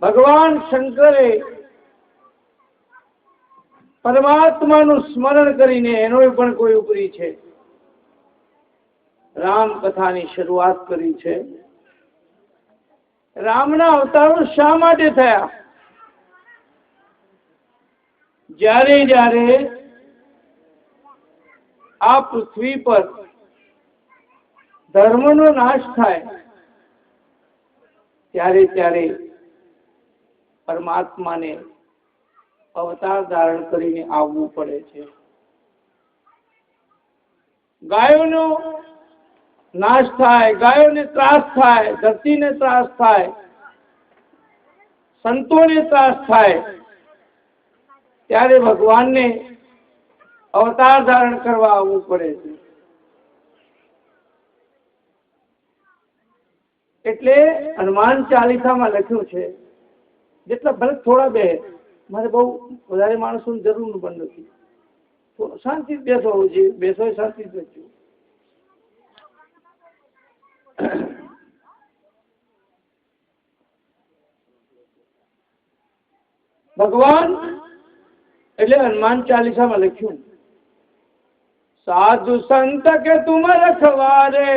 ભગવાન શંકરે પરમાત્માનું સ્મરણ કરીને એનો પણ કોઈ ઉપરી છે, રામ કથાની શરૂઆત કરી છે. રામના અવતારો શા માટે થયા? જ્યારે જ્યારે આ પૃથ્વી પર ધર્મનો નાશ થાય ત્યારે ત્યારે પરમાત્માને અવતાર ધારણ કરીને આવવું પડે છે. ગાયોનો નાશ થાય, ગાયોને ત્રાસ થાય, ધરતીને ત્રાસ થાય, સંતોને ત્રાસ થાય, ત્યારે ભગવાનને અવતાર ધારણ કરવા આવવું પડે છે. એટલે હનુમાન ચાલીસામાં લખ્યું છે, જેટલા ભલે થોડા બે, મારે બહુ વધારે માણસોની જરૂર પણ નથી, શાંતિ બેસો, બેસો શાંતિ બેસો. ભગવાન એટલે હનુમાન ચાલીસામાં લખ્યું, સાધુ સંત કે તુમ રખવારે,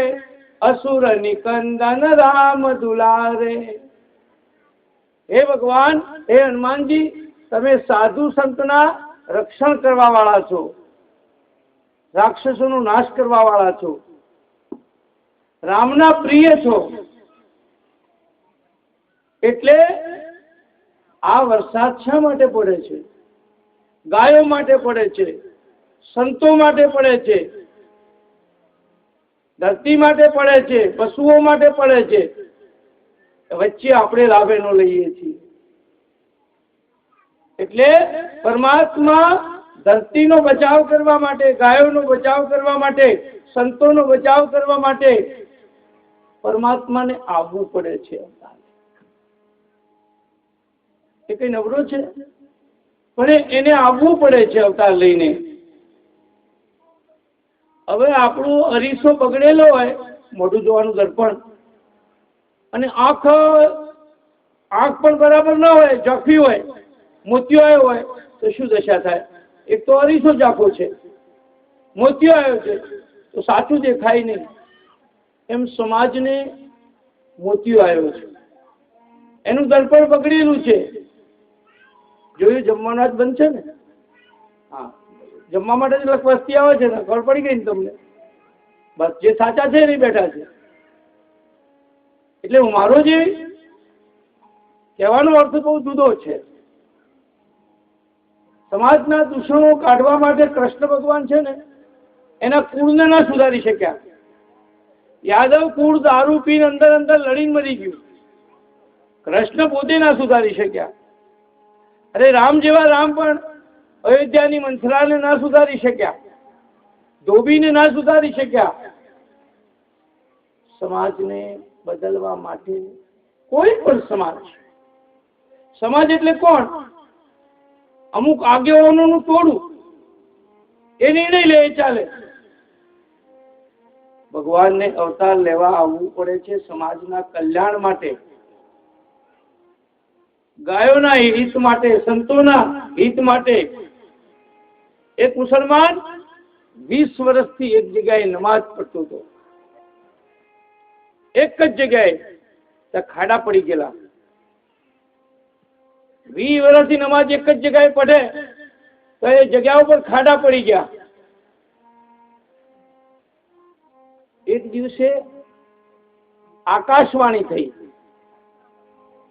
અસુર નિકંદન રામ દુલારે. હે ભગવાન, હે હનુમાનજી, તમે સાધુ સંતના રક્ષણ કરવા વાળા છો, રાક્ષસોનો નાશ કરવા વાળા છો, રામના પ્રિય છો. એટલે આ વરસાદ શા માટે પડે છે? ગાયો માટે પડે છે, સંતો માટે પડે છે, ધરતી માટે પડે છે, પશુઓ માટે પડે છે. વચ્ચે આપણે લાભેનો લઈએ છીએ. એટલે પરમાત્મા ધરતીનો બચાવ કરવા માટે, ગાયોનો બચાવ કરવા માટે, સંતોનો બચાવ કરવા માટે પરમાત્માને આવવું પડે છે. એ કઈ નબળો છે? પણ એને આવવું પડે છે અવતાર લઈને. હવે આપણું અરીસો બગડેલો હોય, મોઢું જોવાનું દર્પણ, અને આંખ પણ બરાબર ના હોય, ઝાંખી હોય, મોતિયો આવ્યો હોય, તો શું દશા થાય? એક તો અરીસો ઝાંખો છે, મોતિયો આવ્યો છે તો સાચું દેખાય નહીં. એમ સમાજને મોતિયો આવ્યો છે, એનું દર્પણ બગડેલું છે. જોયું, જમવાનો જ બંધ છે ને? હા, જમવા માટે જ વસ્તી આવે છે ને, ખબર પડી ગઈ ને તમને? બસ જે સાચા છે એ બેઠા છે. એટલે મારો જે કહેવાનો અર્થ બહુ જુદો છે. સમાજના દૂષણો કાઢવા માટે કૃષ્ણ ભગવાન છે ને, એના કુળને ના સુધારી શક્યા. યાદવ કુળ દારૂ પીને અંદર અંદર લડીને મરી ગયું. કૃષ્ણ પોતે ના સુધારી શક્યા. અરે રામ જેવા રામ પણ અયોધ્યાની મંથરાને ના સુધારી શક્યા, ધોબીને ના સુધારી શક્યા. સમાજને બદલવા માટે કોઈ પણ સમાજ એટલે કોણ? અમુક આગેવાનોનું ટોળું, એ નિર્ણય લે ચાલે. ભગવાનને અવતાર લેવા આવવું પડે છે સમાજના કલ્યાણ માટે, ગાયોના હિત માટે, સંતોના હિત માટે. એક મુસલમાન 20 વર્ષથી એક જગ્યાએ નમાજ પડતો હતો, એક જ જગ્યાએ. ત્યાં ખાડા પડી ગયેલા. 20 વર્ષથી નમાજ એક જ જગ્યાએ પડે તો એ જગ્યા ઉપર ખાડા પડી ગયા. એક દિવસે આકાશવાણી થઈ,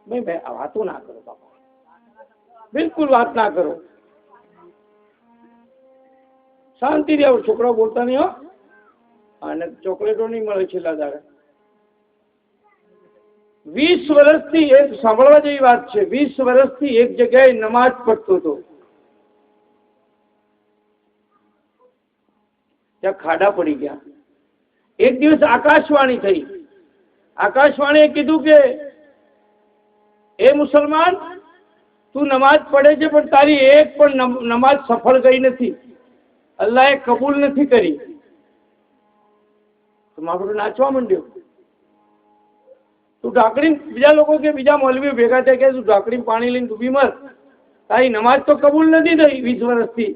ભાઈ વાતો ના કરો બાપા, બિલકુલ વાત ના કરો, શાંતિ રહેવો, છોકરાઓ બોલતા નહીં હો, અને ચોકલેટો નહીં મળે છેલ્લા દાડે. 20 વર્ષથી એક સાંભળવા જેવી વાત છે, 20 વર્ષથી એક જગ્યાએ નમાજ પડતો હતો. ત્યાં ખાડા પડી ગયા. એક દિવસ આકાશવાણી થઈ. આકાશવાણીએ કીધું કે એ મુસલમાન, તું નમાજ પડે છે પણ તારી એક પણ નમાજ સફળ ગઈ નથી, અલ્લાહે કબૂલ નથી કરી. તો મારું નાચવા માંડ્યો. તું ઢાંકણી, બીજા લોકો કે બીજા મૌલવીઓ ભેગા થાય કે તું ઢાંકણી પાણી લઈને ડૂબી મર, તારી નમાજ તો કબૂલ નથી થઈ 20 વર્ષથી,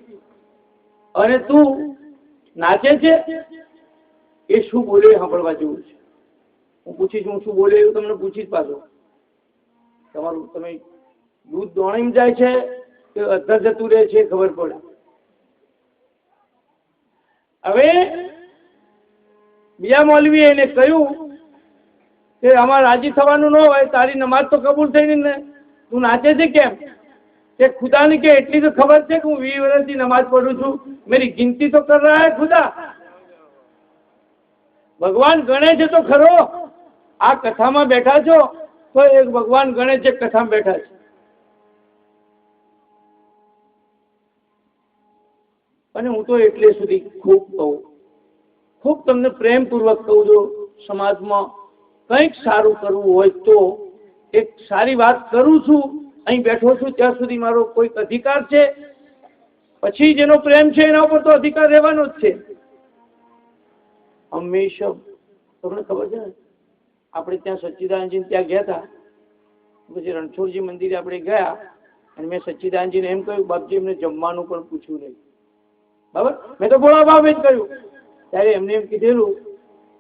અને તું નાચે છે. એ શું બોલે સાંભળવા જેવું છે. હું પૂછીશ, હું શું બોલે એવું તમને પૂછીશ પાછો. તમારું તમે દૂધ દોણીમાં જાય છે કે અધર જતું રહે છે ખબર પડે. હવે બીજા મૌલવીએ એને કહ્યું કે આમાં રાજી થવાનું ન હોય, તારી નમાજ તો કબૂલ થઈ ને, તું નાચે છે કેમ? કે ખુદાને કે એટલી તો ખબર છે કે હું 20 વર્ષથી નમાજ પઢું છું, મેરી ગિનતી તો કર રહા હૈ ખુદા. ભગવાન ગણે છે તો ખરો. આ કથામાં બેઠા છો તો એક ભગવાન ગણે છે, કથામાં બેઠા છે. અને હું તો એટલે સુધી ખૂબ કહું, ખૂબ તમને પ્રેમપૂર્વક કહું છું, સમાજમાં કંઈક સારું કરવું હોય તો એક સારી વાત કરું છું, અહીં બેઠો છું ત્યાં સુધી મારો કોઈક અધિકાર છે. પછી જેનો પ્રેમ છે એના ઉપર તો અધિકાર રહેવાનો જ છે હંમેશા. તમને ખબર છે ને, આપણે ત્યાં સચ્ચિદાનંદજી ત્યાં ગયા હતા, પછી રણછોડજી મંદિરે આપણે ગયા, અને મેં સચ્ચિદાનંદજીને એમ કહ્યું, બાપજી એમને જમવાનું પણ પૂછ્યું નહીં. બરાબર, મેં તો બોલા ભાવે જ કહ્યું. ત્યારે એમને એમ કીધેલું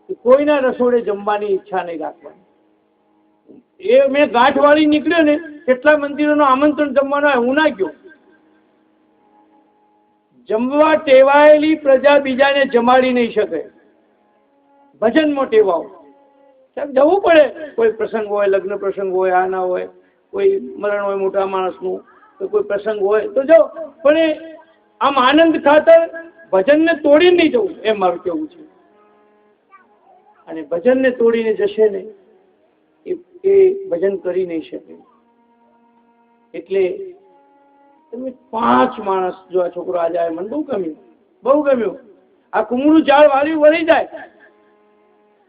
કે કોઈના રસોડે જમવાની ઈચ્છા નહીં રાખવાની. એ મેં ગાંઠ વાળી નીકળ્યો ને, કેટલા મંદિરોનું આમંત્રણ જમવાનું હોય, હું ના ગયો. જમવા ટેવાયેલી પ્રજા બીજાને જમાડી નહીં શકે. ભજનમાં ટેવાઓ, જવું પડે. કોઈ પ્રસંગ હોય, લગ્ન પ્રસંગ હોય, આ ના હોય, કોઈ મરણ હોય મોટા માણસનું, તો કોઈ પ્રસંગ હોય તો જાઓ, પણ એ આમ આનંદ ખાતર ભજનને તોડીને નહીં જવું, એમ મારું કેવું છે. અને ભજનને તોડીને જશે ને એ ભજન કરી નહીં શકે. એટલે તમે 5 માણસ, જો આ છોકરો આજે આવે, મને બહુ ગમ્યું, બહુ ગમ્યું. આ કુમળું ઝાડ વાળી વળી જાય,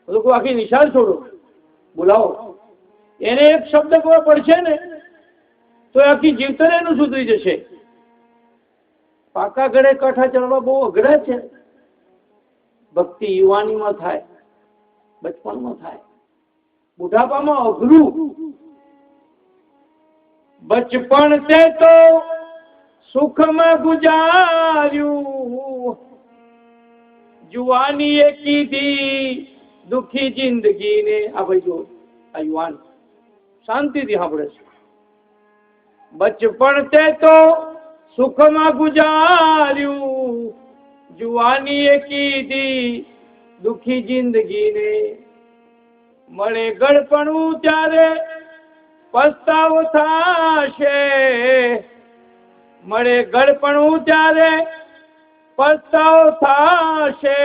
લોકો આખી નિશાળ છોડો, બોલાવો એને, એક શબ્દ કોઈ પડશે ને તો આખી જીવતર એનું સુધરી જશે. પાકા ગળે કાંઠા ચડવા બહુ અઘરા છે. ભક્તિ યુવાનીમાં થાય, બચપણમાં થાય, બુઢાપામાં અઘરું. બચપણ તે તો સુખમાં ગુજાર્યું, જુવાનીએ કીધી દુખી જિંદગીને. આ ભાઈ જો આ યુવાન શાંતિથી સાંભળે છે. બચપણ તે તો સુખમાં ગુજાર્યું, જુવાનીએ કીધી દુખી જિંદગીને. મળે ગળપણું ત્યારે પસ્તાવો થાશે, મળે ગળપણું ત્યારે પસ્તાવો થાશે,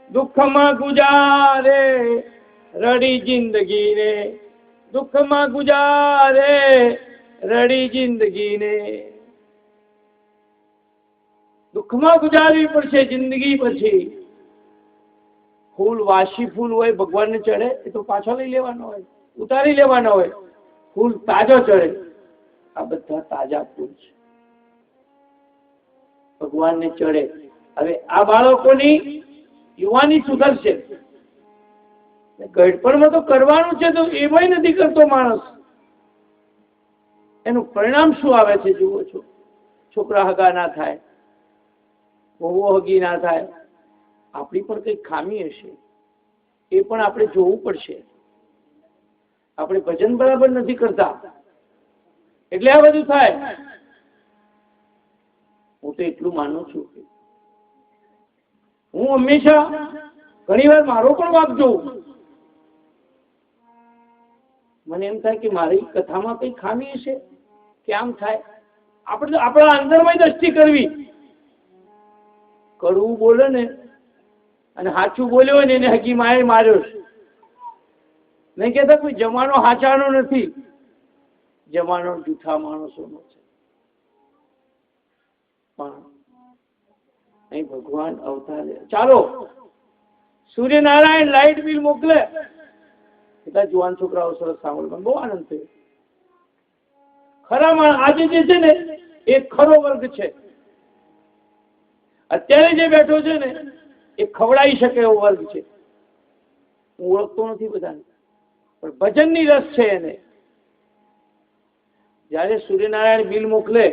દુઃખમાં ગુજારે રડી જિંદગીને, દુઃખમાં ગુજારે રડી જિંદગીને. દુઃખમાં ગુજારવી પડશે જિંદગી. પછી ફૂલ, વાસી ફૂલ હોય, ભગવાનને ચડે, એ તો પાછો લઈ લેવાનો હોય, ઉતારી લેવાનો હોય. ફૂલ તાજો ચડે, આ બધા તાજા ફૂલ છે, ભગવાનને ચડે. હવે આ બાળકોની યુવાની સુધરશે, ગડપણમાં તો કરવાનું છે, તો એમાંય નથી કરતો માણસ. એનું પરિણામ શું આવે છે જુઓ છો. છોકરા હગા ના થાય, વહુઓ હગી ના થાય. આપણી પણ કઈ ખામી હશે, એ પણ આપણે જોવું પડશે. આપણે ભજન બરાબર નથી કરતા એટલે આ બધું થાય. હું તો એટલું માનું છું કે હું હંમેશા, ઘણી વાર મારો પણ વાંક જોઉં. મને એમ થાય કે મારી કથામાં કઈ ખામી હશે કે આમ થાય. આપણે આપણા અંદરમાં દ્રષ્ટિ કરવી. કડવું બોલે ને અને સાચું બોલ્યો હોય ને એને હકી માએ માર્યો છે. નહીં કહેતા કોઈ જમાનો હાચાનો નથી, જમાનો જૂઠા માણસોનો છે. પણ અહીં ભગવાન અવતાર લે. ચાલો સૂર્યનારાયણ લાઇટ બિલ મોકલે. કેટલા જુવાન છોકરાઓ સરસ સાંભળવા બહુ આનંદ થયો. ખરામાં આજે જે છે ને એ ખરો વર્ગ છે. અત્યારે જે બેઠો છે ને એ ખવડાવી શકે એવો વર્ગ છે. હું ઓળખતો નથી બધાને, પણ ભજનની રસ છે એને. જ્યારે સૂર્યનારાયણ બિલ મોકલે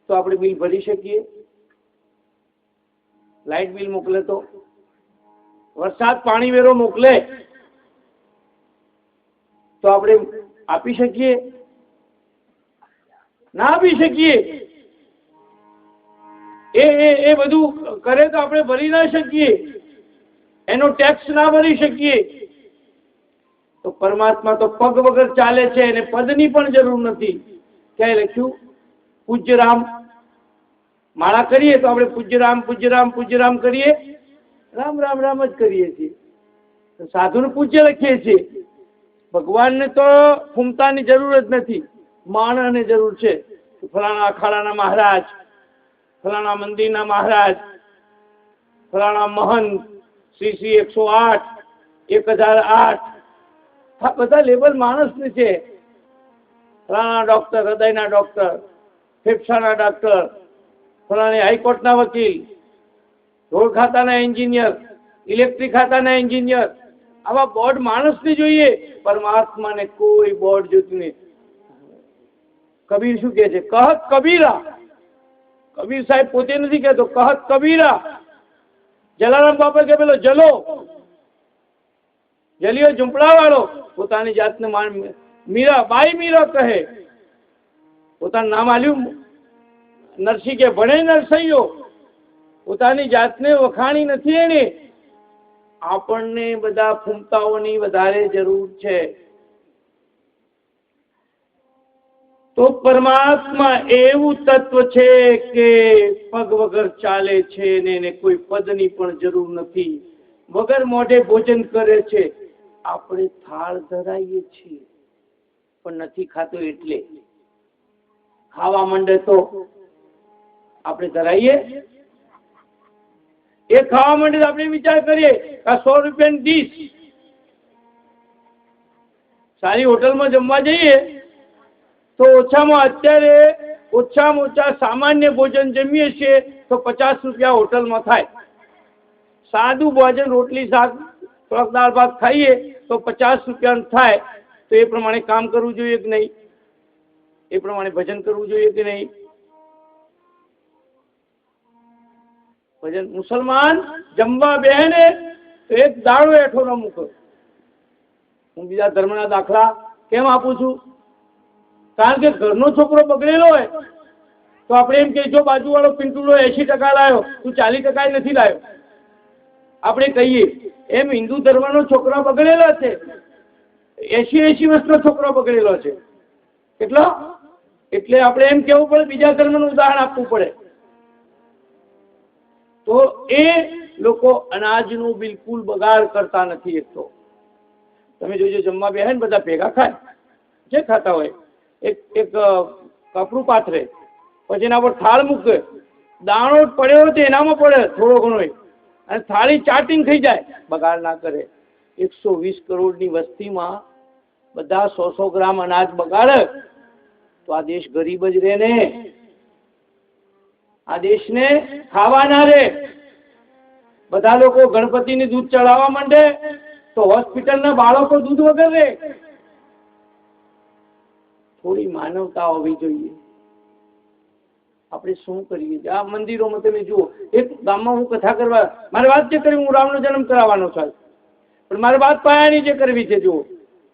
તો આપણે બિલ ભરી શકીએ? લાઇટ બિલ મોકલે તો, વરસાદ પાણી વેરો મોકલે તો આપણે આપી શકીએ? ના આપી શકીએ. એ બધું કરે તો આપણે ભરી ના શકીએ, એનો ટેક્સ ના ભરી શકીએ. તો પરમાત્મા તો પગ વગર ચાલે છે, એને પદની પણ જરૂર નથી. ક્યાંય લખ્યું પૂજ્ય રામ? માળા કરીએ તો આપણે પૂજ્ય રામ પૂજ્ય રામ પૂજ્ય રામ કરીએ? રામ રામ રામ જ કરીએ છીએ. સાધુને પૂજ્ય લખીએ છીએ. ભગવાનને તો ફૂમતાની જરૂર જ નથી, માણસને જરૂર છે. ફલાણા અખાડાના મહારાજ, ફલાણા મંદિરના મહારાજ, ફલાણા મહંત, શ્રી 108, 1008, આ બધા લેવલ માણસને છે. ફલાણા ડોક્ટર, હૃદયના ડોક્ટર, ફેફસાના ડોક્ટર, ફલાણી હાઈકોર્ટના વકીલ, રોડ ખાતાના એન્જિનિયર, ઇલેક્ટ્રિક ખાતાના એન્જિનિયર, આવા બોર્ડ માણસને જોઈએ. પરમાત્માને કોઈ બોર્ડ જોતું નહીં. કબીર શું કહે છે? કહત કબીરા. કબીર સાહેબ પોતે નથી કહેતો, કહત કબીરા. જલારામ બાપા કે પેલો જલો, જલિયો ઝૂંપડા વાળો પોતાની જાતને મીરા, બાઈ મીરા કહે. પોતાનું નામ આલ્યું નરસિંહ કે ભણે નરસૈયો. પોતાની જાતને વખાણી નથી એને. આપણને બધા ફૂમતાઓની વધારે જરૂર છે. તો પરમાત્મા એવું તત્વ છે કે પગ વગર ચાલે છે ને એને કોઈ પદની પણ જરૂર નથી. વગર મોઢે ભોજન કરે છે. આપણે થાળ ધરાઈએ છીએ પણ નથી ખાતો, એટલે ખાવા માંડે તો આપણે ધરાઈએ? એ ખાવા માંડે તો આપણે વિચાર કરીએ કે 100 રૂપિયાની ડીશ. સારી હોટલમાં જમવા જઈએ તો અત્યારે ઓછામાં ઓછા સામાન્ય ભોજન જમીએ છીએ તો 50 રૂપિયા હોટલમાં થાય. સાદું ભોજન, રોટલી શાક, થોડાક દાળ ભાત ખાઈએ તો 50 રૂપિયાનું થાય. તો એ પ્રમાણે કામ કરવું જોઈએ કે નહીં? એ પ્રમાણે ભજન કરવું જોઈએ કે નહીં? ભજન મુસલમાન જમવા બેહે તો એક દાડો એઠો ન મૂકો. હું બીજા ધર્મના દાખલા કેમ આપું છું? કારણ કે ઘરનો છોકરો બગડેલો હોય તો આપણે એમ કે જો બાજુવાળો પિન્ટુડો 80% લાવ્યો, તું 40% નથી લાવ્યો. આપણે કહીએ એમ હિન્દુ ધર્મનો છોકરો બગડેલો છે, 80 વર્ષનો છોકરો બગડેલો છે. કેટલો? એટલે આપણે એમ કેવું પડે, બીજા ધર્મનું ઉદાહરણ આપવું પડે. તો એ લોકો અનાજનું બિલકુલ બગાડ કરતા નથી. એક તો તમે જોજો જમવા બેહે ને બધા ભેગા ખાય, જે ખાતા હોય એક કપડું પાથરે, પછી એના પર થાળ મૂકે, દાણો પડ્યો હોય તો એનામાં પડે થોડો ઘણો, અને થાળી ચાટીને ખાઈ જાય. બગાડ ના કરે. 120 કરોડની વસ્તીમાં બધા 100 ગ્રામ અનાજ બગાડે તો આ દેશ ગરીબ જ રહે ને. આ દેશને ખાવા ના રહે. બધા લોકો ગણપતિને દૂધ ચડાવવા માંડે તો હોસ્પિટલના બાળકો દૂધ વગર રહે. થોડી માનવતા હોવી જોઈએ. આપણે શું કરીએ? આ મંદિરોમાં તમે જુઓ, એક ગામમાં હું કથા કરવા, મારે વાત જે કરવી, હું રામનો જન્મ કરાવવાનો છું, પણ મારે વાત પાયાની જે કરવી છે. જુઓ,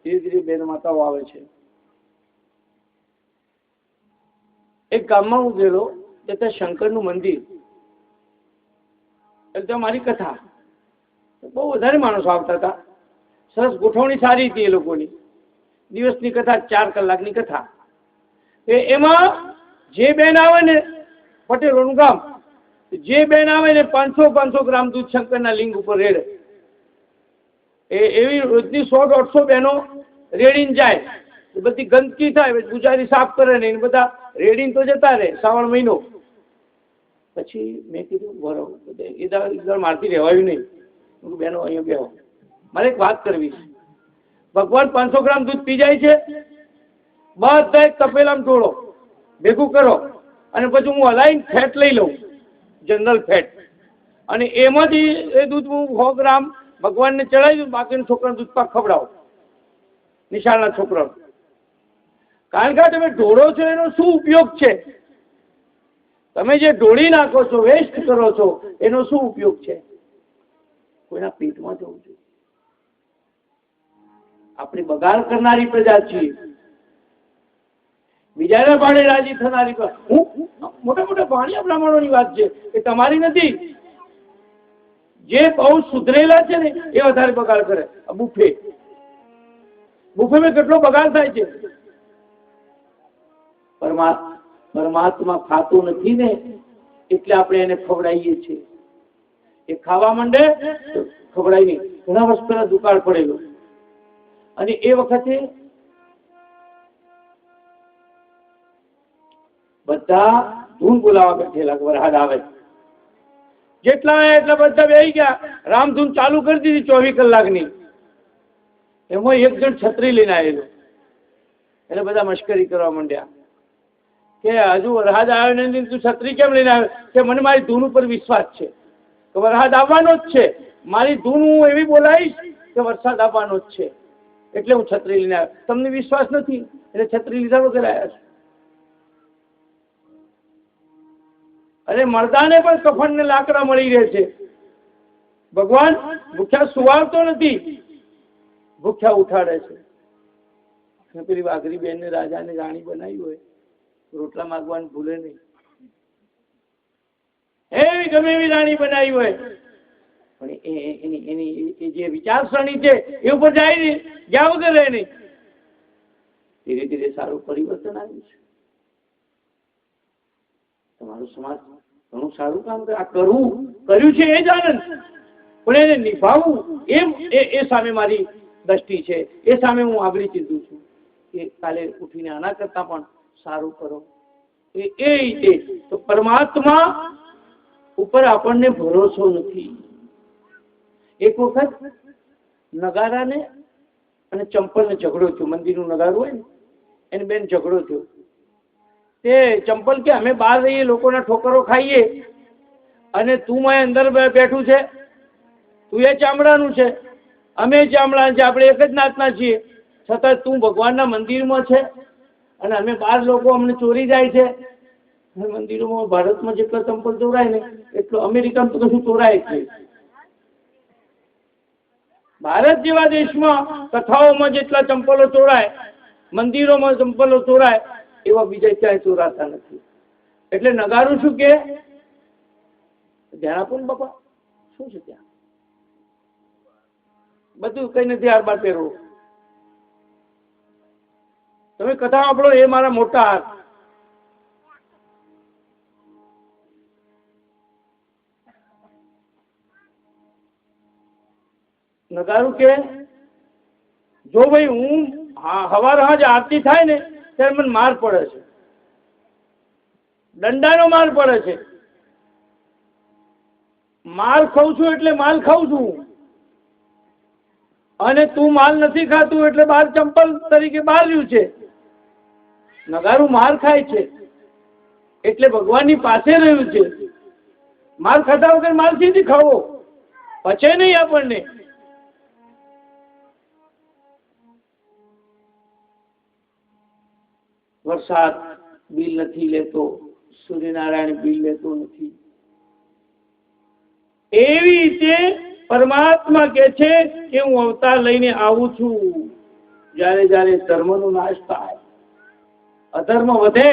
ધીરે ધીરે બેન માતાઓ આવે છે. એક ગામમાં હું ગયેલો, ત્યાં શંકરનું મંદિર, એટલે મારી કથા, બહુ વધારે માણસો આવતા હતા. સરસ ગોઠવણી સારી હતી એ લોકોની. દિવસની કથા 4 કલાકની કથા. એમાં જે બેન આવે ને, પટેલોનું ગામ, જે બેન આવે ને 500 ગ્રામ દૂધ શંકરના લિંગ ઉપર રેડે. એવી રોજની 100-150 બહેનો રેડીને જાય. બધી ગંદકી થાય, પૂજારી સાફ કરે ને, બધા રેડીને તો જતા રહે. શ્રાવણ મહિનો પછી મેં કીધું બરોબર, એ મારથી રહેવાયું નહીં. બહેનો અહીંયા બેહો, મારે એક વાત કરવી છે. ભગવાન 500 ગ્રામ દૂધ પી જાય છે, બધા એક તપેલામાં ઢોળો, ભેગું કરો, અને પછી હું હલાઈને ફેટ લઈ લઉં, જનરલ ફેટ, અને એમાંથી એ દૂધ હું 100 ગ્રામ ભગવાનને ચડાવી દઉં, બાકીનું છોકરાનું દૂધ પાક ખવડાવો. નિશાળના છોકરાઓ. કારણ કે તમે ઢોળો છો એનો શું ઉપયોગ છે? તમે જે ઢોળી નાખો છો, વેસ્ટ કરો છો, એનો શું ઉપયોગ છે? કોઈના પેટમાં જવું જોઈએ. આપણે બગાડ કરનારી પ્રજા છીએ, બીજાના ભાડે રાજી થનારી. હું મોટા મોટા ભાણિયા બ્રાહ્મણોની વાત છે એ તમારી નથી. જે બહુ સુધરેલા છે ને એ વધારે બગાડ કરે. બુફેમાં કેટલો બગાડ થાય છે. પરમાત્મા ખાતો નથી ને એટલે આપણે એને ખવડાવીએ છીએ. એ ખાવા માંડે ખવડાવી નહીં. ઘણા વર્ષ પહેલા દુકાળ પડેલો અને એ વખતે બધા ધૂન બોલાવા બેઠેલા. વરસાદ આવે જેટલા એટલા બધા બેસી ગયા. રામધૂન ચાલુ કરી દીધી 24 કલાકની. એમાં એક જણ છત્રી લઈને આવેલો એટલે બધા મશ્કરી કરવા માંડ્યા કે હજુ વરસાદ આવ્યો નથી, તું છત્રી કેમ લઈને આવ્યો? કે મને મારી ધૂન ઉપર વિશ્વાસ છે કે વરસાદ આવવાનો જ છે. મારી ધૂન હું એવી બોલાવીશ કે વરસાદ આવવાનો જ છે, એટલે હું છત્રી લઈને આવ્યો. તમને વિશ્વાસ નથી એટલે છત્રી લીધા વગર આવ્યા છો. અરે મરદાને પણ કફન ને લાકડા મળી રહે છે. ભગવાન ભૂખ્યા સુવાડતો નથી, ભૂખ્યા ઉઠાડે છે. પેલી વાઘરી બેન ને રાજાને રાણી બનાવી હોય, રોટલા માંગવાનું ભૂલે નહીં. એવી ગમે એવી રાણી બનાવી હોય પણ એની જે વિચારસરણી છે એ ઉપર જાય નહીં, ગયા વગર રહે નહીં. ધીરે ધીરે સારું પરિવર્તન આવ્યું છે. તમારું સમાજ ઘણું સારું કામ આ કર્યું છે એ જ આનંદ, પણ એને નિભાવવું એ સામે મારી દ્રષ્ટિ છે. એ સામે હું આગળ ચીંધું છું કે કાલે ઉઠીને આના કરતા પણ સારું કરો. એ રીતે તો પરમાત્મા ઉપર આપણને ભરોસો નથી. એક વખત નગારાને અને ચંપલને ઝઘડો થયો. મંદિરનું નગારું હોય ને એને બેન ઝઘડો થયો. તે ચંપલ કે અમે બહાર રહીએ, લોકોના ઠોકરો ખાઈએ અને તું મારે અંદર બેઠું છે, તું એ ચામડાનું છે, અમે ચામડા છે, આપણે એક જ નાતના છીએ, છતાં તું ભગવાનના મંદિરમાં છે અને અમે બહાર લોકો અમને ચોરી જાય છે. મંદિરોમાં ભારતમાં જેટલા ચંપલ ચોરાય ને એટલો અમેરિકામાં તો કશું ચોરાય જ નહીં. ભારત જેવા દેશમાં કથાઓમાં જેટલા ચંપલો ચોરાય, મંદિરોમાં ચંપલો ચોરાય, એવા બીજા ક્યાંય ચોરાતા નથી. એટલે નગારું શું કે ધ્યાન આપો ને બાપા, શું છે ત્યાં બધું કઈ નથી. હાર બાર પહેરવો, તમે કથા આપણો એ મારા મોટા હાથ. નગારું કે જો ભાઈ હું હવાર હાજ આરતી થાય ને ત્યારે મને માર પડે છે, દંડાનો માર પડે છે. માલ ખાઉં છું એટલે માલ ખાઉં છું, અને તું માલ નથી ખાતું એટલે બહાર ચંપલ તરીકે બહાર રહ્યું છે. નગારું માર ખાય છે એટલે ભગવાનની પાસે રહ્યું છે. માલ ખાતા વગર માલ સીધી ખાવો, પચે નહીં આપણને. વરસાદ બિલ નથી લેતો, સૂર્યનારાયણ બિલ લેતો નથી. એવી રીતે પરમાત્મા કે છે કે હું અવતાર લઈને આવું છું. જ્યારે જ્યારે ધર્મનો નાશ થાય, અધર્મ વધે,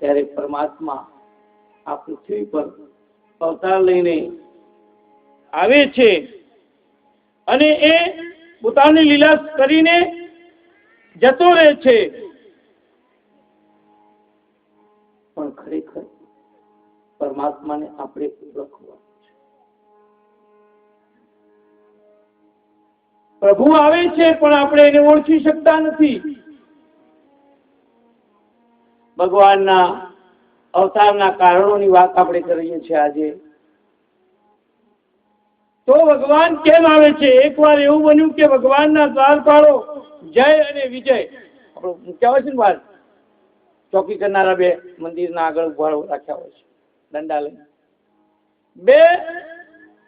ત્યારે પરમાત્મા આ પૃથ્વી પર અવતાર લઈને આવે છે અને એ પોતાની લીલા કરીને જતો રહે છે. પણ ખરેખર પરમાત્માને આપણે ઓળખવા. પ્રભુ આવે છે પણ આપણે એને ઓળખી શકતા નથી. ભગવાનના અવતારના કારણોની વાત આપણે કરીએ છીએ આજે. તો ભગવાન કેમ આવે છે? એકવાર એવું બન્યું કે ભગવાનના દ્વારપાળો જય અને વિજય, આપણો કહેવાય છે ને વાત, ચોકી કરનારા બે મંદિરના આગળ ઉભા રાખ્યા હોય છે દંડા લઈને. બે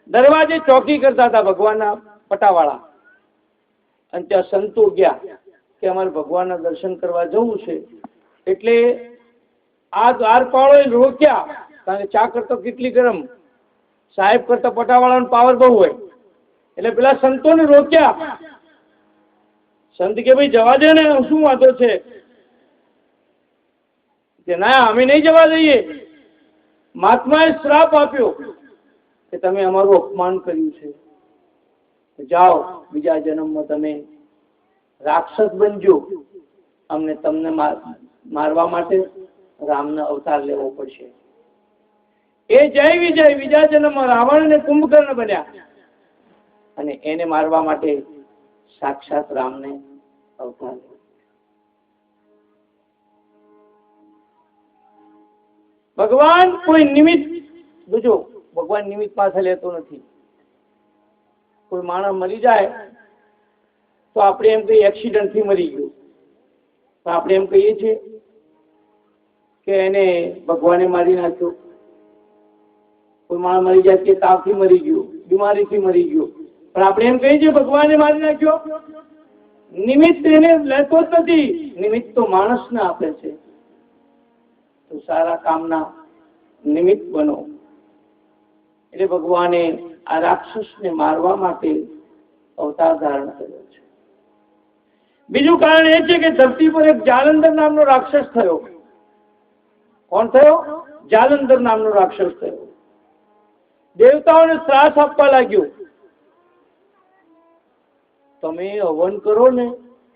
દરવાજે ચોકી કરતા હતા ભગવાનના પટાવાળા, અને ત્યાં સંતો ગયા કે અમારે ભગવાનના દર્શન કરવા જવું છે, એટલે આ દ્વારપાળોએ રોક્યા, કારણ કે ચા કરતો કેટલી ગરમ, સાહેબ કરતા પટાવાળાનો પાવર બહુ હોય, એટલે પેલા સંતોને રોક્યા. સંત કે ભાઈ જવા દે ને, શું વાંધો છે? કે ના, અમે નહીં જવા દઈએ. મહાત્માએ શ્રાપ આપ્યો કે તમે અમારું અપમાન કર્યું છે, જાઓ બીજા જન્મમાં તમે રાક્ષસ બનજો, અમને તમને મારવા માટે રામનો અવતાર લેવો પડશે. એ જય વિજય બીજા જન્મમાં રાવણ અને કુંભકર્ણ બન્યા અને એને મારવા માટે સાક્ષાત રામને અવતાર લેવો. ભગવાન કોઈ નિમિત્ત, જોજો ભગવાન નિમિત્ત પાસે લેતો નથી. કોઈ માણસ મરી જાય તો આપણે એમ કહીએ એક્સિડન્ટ થી મરી ગયો, તો આપણે એમ કહીએ છીએ કે એને ભગવાને મારી નાખ્યો. કોઈ માણસ મરી જાય કે તાવથી મરી ગયો, બીમારીથી મરી ગયો, પણ આપણે એમ કહીએ છીએ ભગવાને મારી નાખ્યો. નિમિત્ત એને લેતો જ નથી, નિમિત્ત તો માણસને આપે છે. તો સારા કામના નિમિત્ત બનો. એટલે ભગવાને આ રાક્ષસને મારવા માટે અવતાર ધારણ કર્યો છે. બીજું કારણ એ છે કે ધરતી પર એક જાલંધર નામનો રાક્ષસ થયો. કોણ થયો? જાલંધર નામનો રાક્ષસ થયો. દેવતાઓને ત્રાસ આપવા લાગ્યો. તમે હવન કરો ને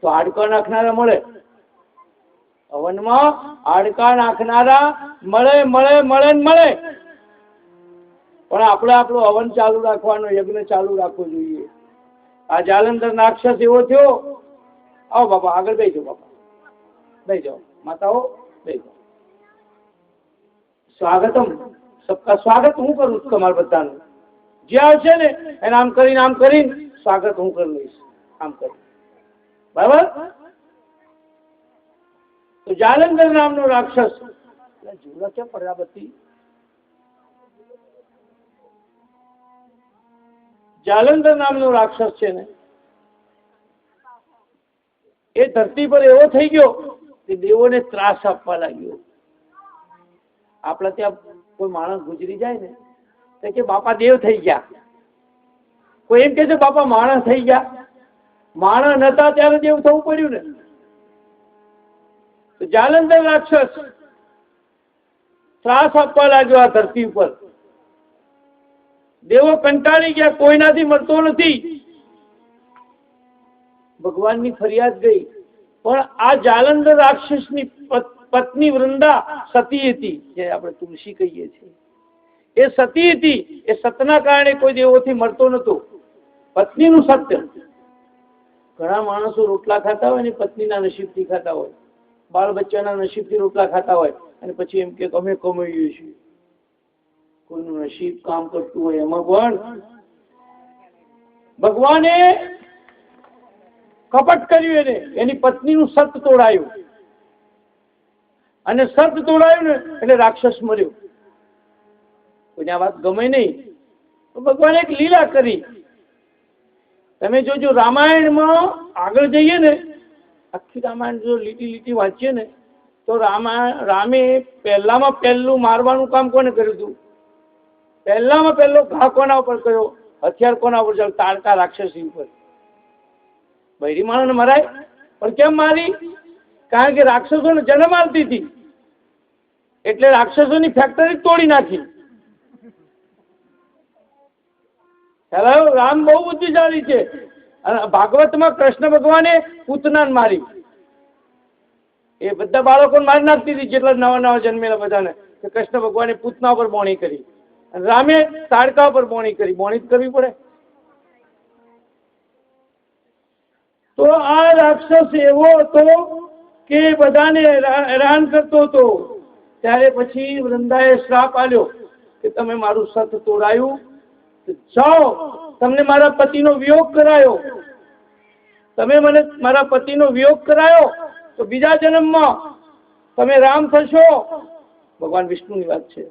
તો હાડકા નાખનારા મળે. હવનમાં હાડકા નાખનારા મળે મળે મળે મળે, પણ આપણે આપણું હવન ચાલુ રાખવાનો, યજ્ઞ ચાલુ રાખવો જોઈએ. આ જાલંધર રાક્ષસ એવો થયો. આવો બાપા આગળ બેસી જાઓ, બાપા બેસી જાઓ, માતાઓ બેસી જાઓ. સ્વાગતમ, સબકા સ્વાગત હું કરું છું તમારા બધાનું. જે આવશે ને એને આમ કરીને સ્વાગત હું કરી લઈશ, આમ કરી. બરાબર? તો જાલંધર નામનો રાક્ષસ, જોડા ક્યાં પ્રજાપતિ? જાલંધર નામનો રાક્ષસ છે ને, એ ધરતી પર એવો થઈ ગયો કે દેવોને ત્રાસ આપવા લાગ્યો. આપણા ત્યાં કોઈ માણસ ગુજરી જાય ને તો કે બાપા દેવ થઈ ગયા, કોઈ એમ કે છે બાપા માણસ થઈ ગયા. માણસ નતા ત્યારે દેવ થવું પડ્યું ને. તો જાલંધર રાક્ષસ ત્રાસ આપવા લાગ્યો આ ધરતી ઉપર. દેવો કંટાળી ગયા, કોઈનાથી મળતો નથી. ભગવાનની ફરિયાદ ગઈ, પણ આ જાલંધર રાક્ષસની પત્ની વૃંદા સતી હતી, જે આપણે તુલસી કહીએ છીએ, એ સતી હતી. એ સતના કારણે કોઈ દેવોથી મળતો નતો. પત્નીનું સત્ય. ઘણા માણસો રોટલા ખાતા હોય ને પત્નીના નસીબથી ખાતા હોય, બાળ બચ્ચાના નસીબથી રોટલા ખાતા હોય, અને પછી એમ કે અમે કમાઈએ છીએ. કોઈનું નસીબ કામ કરતું હોય એમાં પણ ભગવાને કપટ કર્યું. એને એની પત્નીનું સત તોડાયું, અને સત તોડાયું ને એટલે રાક્ષસ મર્યો. કોઈને આ વાત ગમે નહીં તો ભગવાને એક લીલા કરી. તમે જોજો રામાયણમાં આગળ જઈએ ને, આખી રામાયણ જો લીટી લીટી વાંચીએ ને તો રામે પહેલામાં પહેલું મારવાનું કામ કોને કર્યું હતું? પહેલામાં પહેલો ઘા કોના ઉપર કર્યો? હથિયાર કોના ઉપર ચાલ? તારકા રાક્ષસી ઉપર. બૈરી માણસને મરાય, પણ કેમ મારી? કારણ કે રાક્ષસોને જન્મ આપતી હતી, એટલે રાક્ષસોની ફેક્ટરી તોડી નાખી. રામ બહુ બુદ્ધિશાળી છે. ભાગવતમાં કૃષ્ણ ભગવાને પૂતનાને મારી. એ બધા બાળકોને મારી નાખતી હતી, જેટલા નવા નવા જન્મેલા બધાને. કૃષ્ણ ભગવાને પૂતના પર બોણી કરી, રામે તાડકા પર બોણી કરી. બોણી જ કરવી પડે. તો આ રાક્ષસ એવો હતો કે બધાને હેરાન કરતો હતો. ત્યારે પછી વૃંદાએ શ્રાપ આલ્યો કે તમે મારું સત તોડાયું, જાઓ, તમને મારા પતિનો વિયોગ કરાયો. તમે મને મારા પતિનો વિયોગ કરાયો તો બીજા જન્મમાં તમે રામ થશો. ભગવાન વિષ્ણુની વાત છે.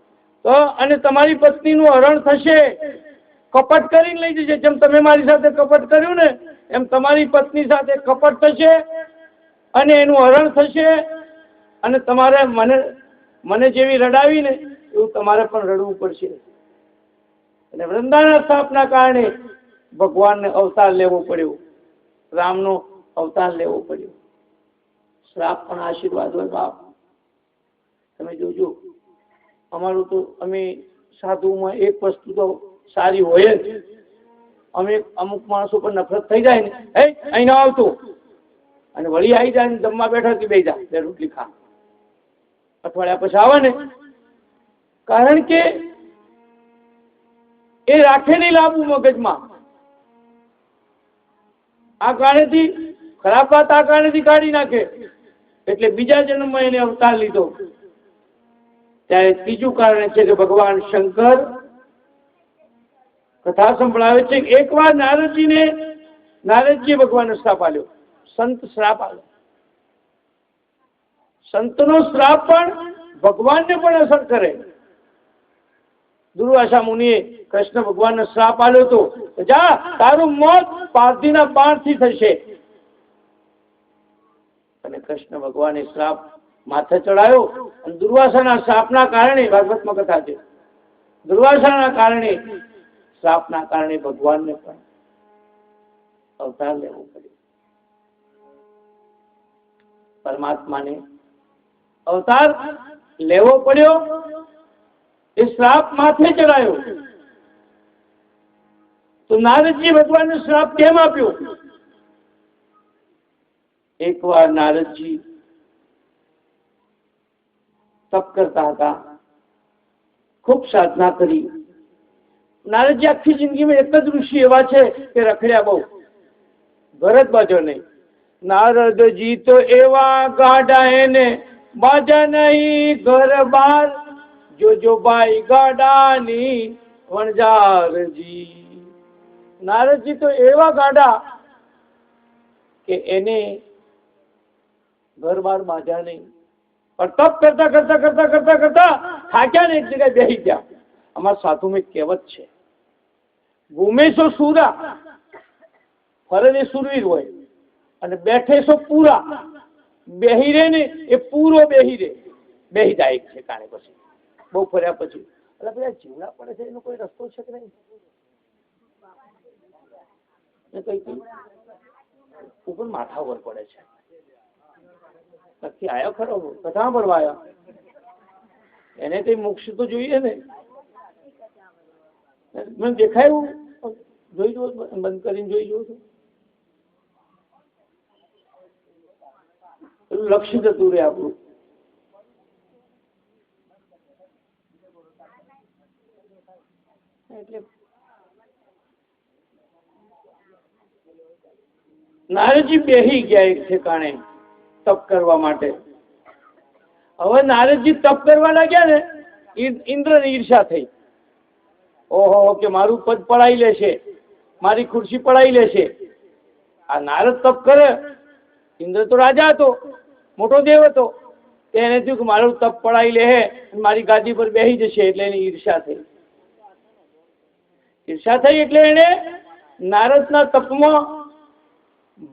તો અને તમારી પત્નીનું હરણ થશે, કપટ કરીને લઈ જશે. જેમ તમે મારી સાથે કપટ કર્યું ને એમ તમારી પત્ની સાથે કપટ થશે અને એનું હરણ થશે અને તમારે મને જેવી રડાવી ને એવું તમારે પણ રડવું પડશે. અને વૃંદાના શ્રાપના કારણે ભગવાનને અવતાર લેવો પડ્યો, રામનો અવતાર લેવો પડ્યો. શ્રાપ પણ આશીર્વાદ હોય બાપ. તમે જોજો, અમારું તો અમે સાધુમાં એક વસ્તુ તો સારી હોય જ. અમે અમુક માણસો પર નફરત થઈ જાય ને, અહીં ના આવતું, અને વળી આવી જાય ને જમવા બેઠા બે જા બે રોટલી ખા, અઠવાડિયા પછી આવે ને, કારણ કે એ રાખે નહીં લાંબુ મગજમાં. આ કારણેથી ખરાબ વાત આ કારણેથી કાઢી નાખે. એટલે બીજા જન્મમાં એને અવતાર લીધો. ત્યારે ત્રીજું કારણ છે કે ભગવાન શંકર કથા સંભળાવે છે કે એકવાર નારદજીએ ભગવાનનો શ્રાપ આપ્યો. સંત શ્રાપ આપ્યો. સંતનો શ્રાપ પણ ભગવાનને પણ અસર કરે. દુર્વાસા મુનિએ કૃષ્ણ ભગવાનનો શ્રાપ આપ્યો હતો, જા તારું મોત પારધીના બાણથી થશે. અને કૃષ્ણ ભગવાને શ્રાપ માથે ચડાયો. અને દુર્વાસાના શ્રાપના કારણે, ભાગવતમાં કથા છે, દુર્વાસાના કારણે, શ્રાપના કારણે ભગવાનને પણ અવતાર લેવો પડ્યો. પરમાત્માને અવતાર લેવો પડ્યો. એ શ્રાપ માથે ચડાયો. તો નારદજી ભગવાનનો શ્રાપ કેમ આપ્યો? એકવાર નારદજી તપ કરતા હતા, ખૂબ સાધના કરી. નારદજી આખી જિંદગીમાં એક જ ઋષિ એવા છે કે રખડ્યા બહુ, ઘર જ બાજો નહીં. નારદજી તો એવા ગાડા એને બાજા નહીં ઘર બાર, જોજો ભાઈ ગાડાની વણજારજી. નારદજી તો એવા ગાડા કે એને ઘર બાર બાજા નહીં. પણ તપ કરતા કરતા કરતા કરતા કરતા થાક્યા ને એક જગ્યાએ બેસી ગયા. અમારા સાધુમાં એક કહેવત છે, ઘૂમેશો સુરા, ફરે સુરવીર હોય, અને બેઠે સો પૂરા. બેહી રે ને એ પૂરો બેહી રે, બેહી જાય એક ઠેકાણે. પછી બહુ ફર્યા પછી એટલે પેલા જીવડા પડે છે, એનો કોઈ રસ્તો છે કે નહીં? કઈ ઉપર માથા ઉપર પડે છે. નક્કી આવ્યો ખરો, કથા પડવા આવ્યા, એને કઈ મોક્ષ તો જોઈએ ને. મને દેખાયું, જોઈ જુઓ, બંધ કરીને જોઈ જુઓ છું. લક્ષ્ય જતું રે આપણું. એટલે નારદજી બેહી ગયા એક ઠેકાણે તપ કરવા માટે. હવે નારદજી તપ કરવા લાગ્યા ને, ઇન્દ્રની ઈર્ષા થઈ. ઓહો, કે મારું પદ પડાઈ લેશે, મારી ખુરશી પડાઈ લેશે. આ નારદ તપ કરે, ઇન્દ્ર તો રાજા હતો, મોટો દેવ હતો, એને થયું કે મારું તપ પડાઈ લે, મારી ગાદી પર બેસી જશે. એટલે એની ઈર્ષા થઈ. ઈર્ષા થઈ એટલે એને નારદના તપમાં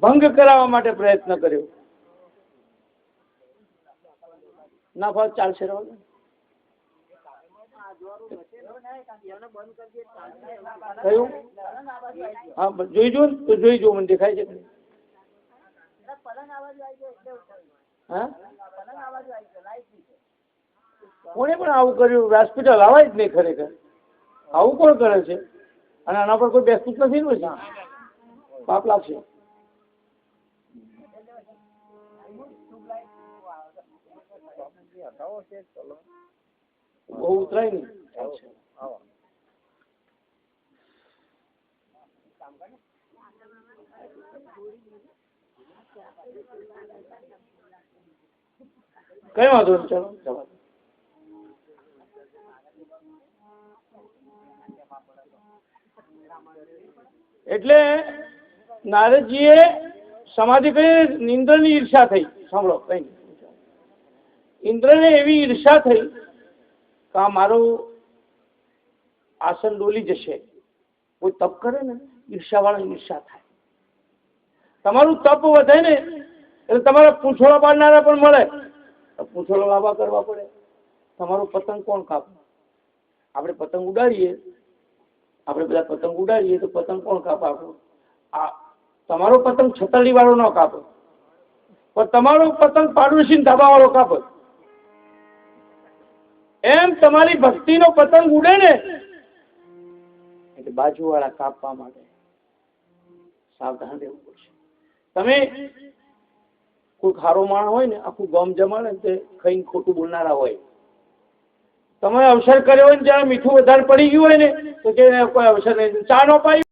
ભંગ કરાવવા માટે પ્રયત્ન કર્યો. ના ભાવ ચાલશે, કયું? હા, જોઈ જો તો જોઈ જો, મને દેખાય છે. હા, કોને પણ આવું કર્યું? હોસ્પિટલ આવાય જ નહીં ખરેખર. આવું કોણ કરે છે? અને આના પર કોઈ બેસતું જ નથી ને, પછી પાપ લાગશે. બહુ ઉતરાય નહીં. કઈ વાંધો નહીં, ચાલો જવા. એટલે નારદજીએ સમાધિ કરી. ઇન્દ્રની ઈર્ષા થઈ. સાંભળો, કઈ નહીં. ઇન્દ્રને એવી ઈર્ષા થઈ કે આ મારું આસન ડોલી જશે. કોઈ તપ કરે ને, ઈર્ષા વાળા ઈર્ષા થાય. તમારું તપ વધે ને એટલે તમારા પૂંછોળા પાડનારા પણ મળે. પૂંછોળા લાંબા કરવા પડે. તમારો પતંગ કોણ કાપે? આપણે પતંગ ઉડાડીએ, આપણે બધા પતંગ ઉડાડીએ તો પતંગ કોણ કાપે? આપણો તમારો પતંગ છતરડી વાળો ન કાપે, પણ તમારો પતંગ પાડોશી ધાબા વાળો કાપે. એમ તમારી ભક્તિનો પતંગ ઉડે ને એટલે બાજુવાળા કાપવા માટે સાવધાન રહેવું પડશે. તમે કોઈ ખારો માણસ હોય ને, આખું ગામ જમાડે ને તે ખાઈને ખોટું બોલનારા હોય. તમે અવસર કર્યો હોય ને, જયારે મીઠું વધારે પડી ગયું હોય ને તો કે કોઈ અવસર નહીં, ચા નો પાઈ